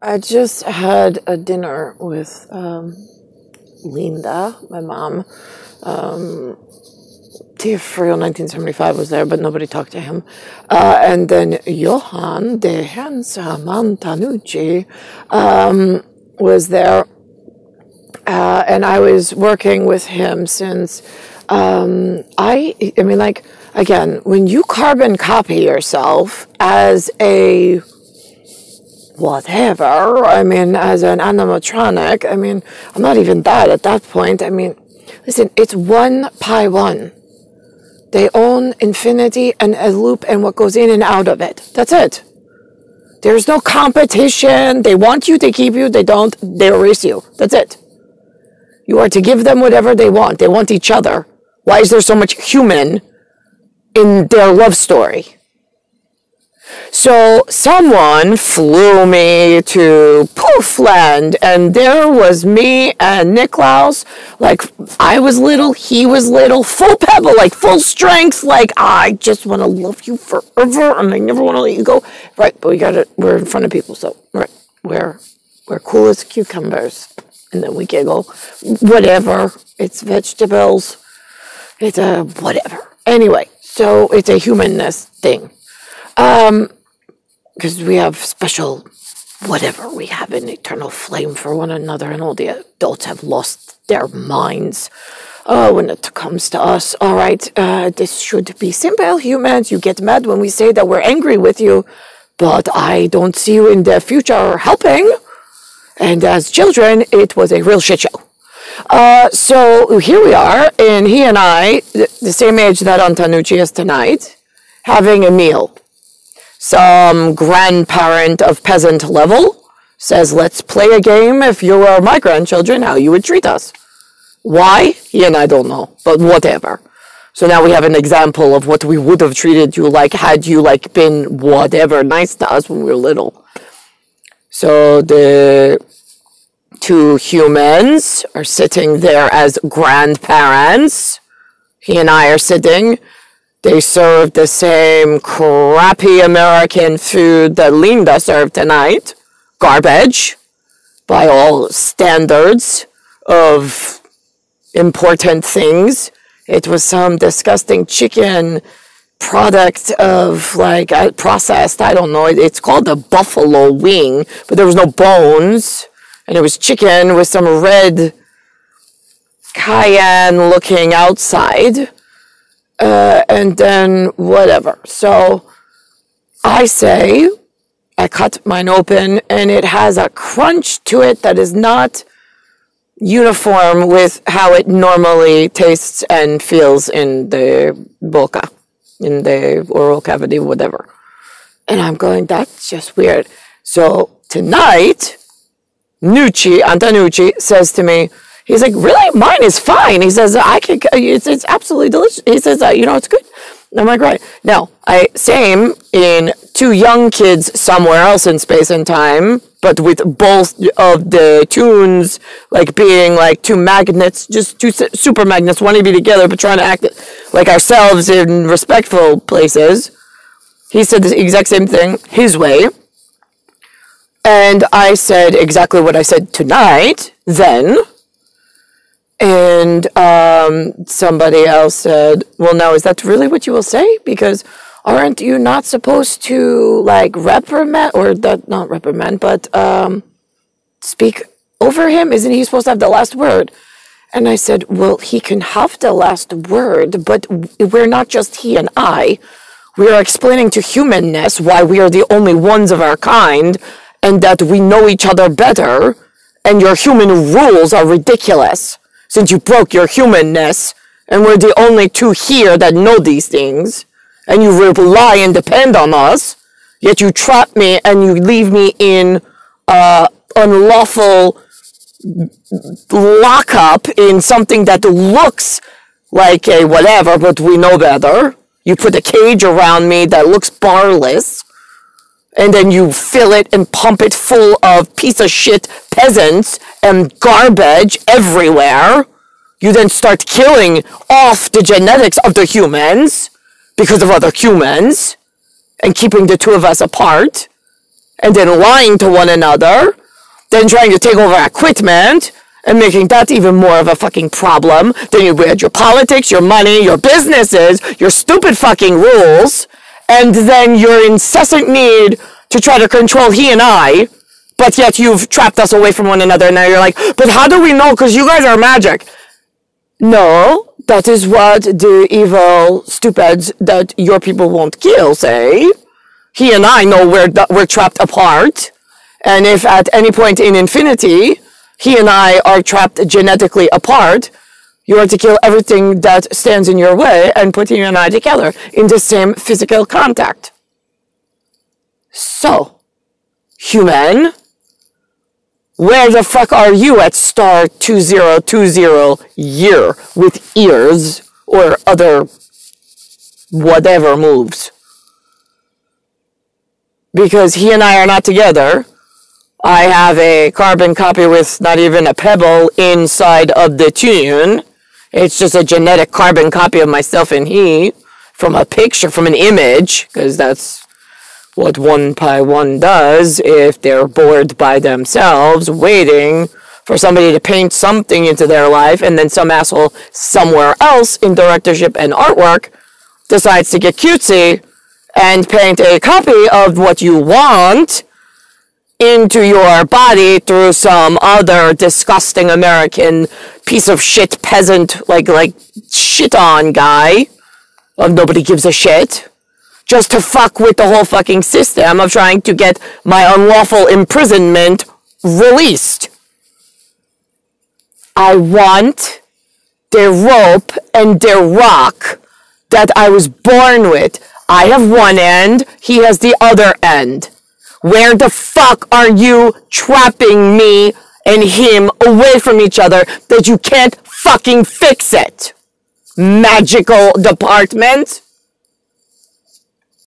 I just had a dinner with Linda, my mom. Tia-Frio 1975 was there, but nobody talked to him. And then Johan, the handsome Antanucci, was there. And I was working with him since, I mean, like, again, when you carbon copy yourself as a whatever, I mean, as an animatronic, I mean, I'm not even that at that point. I mean, listen, it's 1 pi 1. They own infinity and a loop and what goes in and out of it. That's it. There's no competition. They want you, they keep you. They don't, they erase you. That's it. You are to give them whatever they want. They want each other. Why is there so much human in their love story? So someone flew me to Poofland, and there was me and Niklaus. Like, I was little, he was little, full pebble, like full strength. Like, I just want to love you forever, and I never want to let you go. Right, but we're in front of people, so right, we're cool as cucumbers. And then we giggle, whatever. It's vegetables. It's a whatever. Anyway, so it's a humanness thing. Because we have special whatever. We have an eternal flame for one another, and all the adults have lost their minds when it comes to us. All right, this should be simple. Humans, you get mad when we say that we're angry with you, but I don't see you in the future helping. And as children, it was a real shit show. So here we are, and he and I, the same age that Antanucci is tonight, having a meal. Some grandparent of peasant level says, let's play a game if you were my grandchildren, how you would treat us. Why? He and I don't know, but whatever. So now we have an example of what we would have treated you like had you like been whatever nice to us when we were little. So the two humans are sitting there as grandparents. He and I are sitting. They served the same crappy American food that Linda served tonight. Garbage, by all standards of important things. It was some disgusting chicken product of, like, processed, I don't know. It's called a buffalo wing, but there was no bones. And it was chicken with some red cayenne-looking outside. And then whatever. So I say, I cut mine open, and it has a crunch to it that is not uniform with how it normally tastes and feels in the boca, in the oral cavity, whatever. And I'm going, that's just weird. So tonight, Antanucci says to me, he's like, really? Mine is fine. He says, it's absolutely delicious. He says, it's good. I'm like, right. Now, same in two young kids somewhere else in space and time, but with both of the tunes, like being like two magnets, just two super magnets, wanting to be together, but trying to act like ourselves in respectful places. He said the exact same thing his way. And I said exactly what I said tonight, then. And somebody else said, well, now, is that really what you will say? Because aren't you not supposed to, like, reprimand, or not reprimand, but speak over him? Isn't he supposed to have the last word? And I said, well, he can have the last word, but we're not just he and I. We are explaining to humanness why we are the only ones of our kind, and that we know each other better, and your human rules are ridiculous. Since you broke your humanness, and we're the only two here that know these things, and you rely and depend on us, yet you trap me and you leave me in unlawful lockup in something that looks like a whatever, but we know better. You put a cage around me that looks barless, and then you fill it and pump it full of piece of shit peasants and garbage everywhere. You then start killing off the genetics of the humans because of other humans and keeping the two of us apart. and then lying to one another, then trying to take over equipment, and making that even more of a fucking problem. Then you had your politics, your money, your businesses, your stupid fucking rules, and then your incessant need to try to control he and I, but yet you've trapped us away from one another, and now you're like, but how do we know? Because you guys are magic. No, that is what the evil stupids that your people won't kill say. He and I know we're trapped apart, and if at any point in infinity, he and I are trapped genetically apart, you are to kill everything that stands in your way and put you and I together in the same physical contact. So, human, where the fuck are you at star 2020 year with ears or other whatever moves? Because he and I are not together. I have a carbon copy with not even a pebble inside of the tune. It's just a genetic carbon copy of myself and he from a picture, from an image, because that's what 1x1 does if they're bored by themselves, waiting for somebody to paint something into their life, and then some asshole somewhere else in directorship and artwork decides to get cutesy and paint a copy of what you want into your body through some other disgusting American piece of shit peasant, like shit on guy of nobody gives a shit, just to fuck with the whole fucking system of trying to get my unlawful imprisonment released. I want the rope and the rock that I was born with. I have one end, he has the other end. Where the fuck are you trapping me and him away from each other that you can't fucking fix it? Magical department?